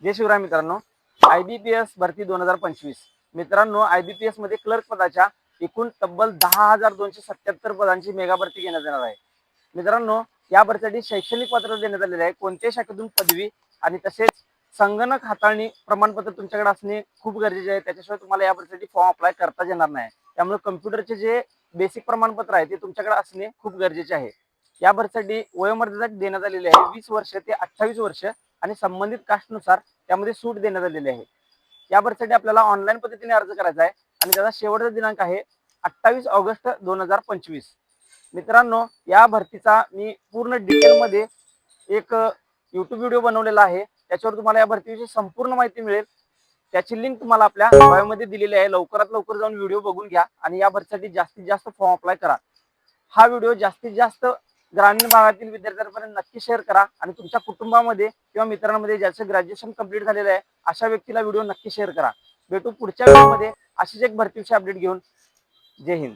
जय शिवराय मित्रांनो, IBPS भरती 2025 मित्रांनो, IBPS मध्ये क्लर्क पदाच्या एकूण तब्बल 10,277 पदांची मेगा भरती घेण्यात येणार आहे. मित्रांनो, या भरतीसाठी शैक्षणिक पात्रता देण्यात आलेली आहे. कोणत्याही शाखेतून पदवी आणि तसेच संगणक हाताळणी प्रमाणपत्र तुमच्याकडे असणे खूप गरजेचे आहे. त्याच्याशिवाय तुम्हाला या भरतीसाठी फॉर्म अप्लाय करता येणार नाही. त्यामुळे कम्प्युटरचे जे बेसिक प्रमाणपत्र आहे ते तुमच्याकडे असणे खूप गरजेचे आहे. या भरतीसाठी वयोमर्यादा देण्यात आलेली आहे 20 वर्ष ते 28 वर्ष आणि संबंधित कास्टनुसार त्यामध्ये सूट देण्यात आलेली आहे. या भरतीसाठी आपल्याला ऑनलाईन पद्धतीने अर्ज करायचा आहे आणि त्याचा शेवटचा दिनांक आहे 28 ऑगस्ट 2025. मित्रांनो, या भरतीचा मी पूर्ण डिटेलमध्ये एक YouTube व्हिडिओ बनवलेला आहे. त्याच्यावर तुम्हाला या भरतीविषयी संपूर्ण माहिती मिळेल. त्याची लिंक तुम्हाला आपल्या बायोमध्ये दिलेली आहे. लवकरात लवकर जाऊन व्हिडिओ बघून घ्या आणि या भरतीसाठी जास्तीत जास्त फॉर्म अप्लाय करा. हा व्हिडिओ जास्तीत जास्त ग्रामीण भागातील विद्यार्थ्यांपर्यंत नक्की शेअर करा आणि तुमच्या कुटुंबामध्ये किंवा मित्रांमध्ये ज्याचं ग्रॅज्युएशन कंप्लीट झालेलं आहे अशा व्यक्तीला व्हिडिओ नक्की शेअर करा. भेटू पुढच्या व्हिडिओमध्ये अशीच एक भरतीविषयी अपडेट घेऊन. जय हिंद.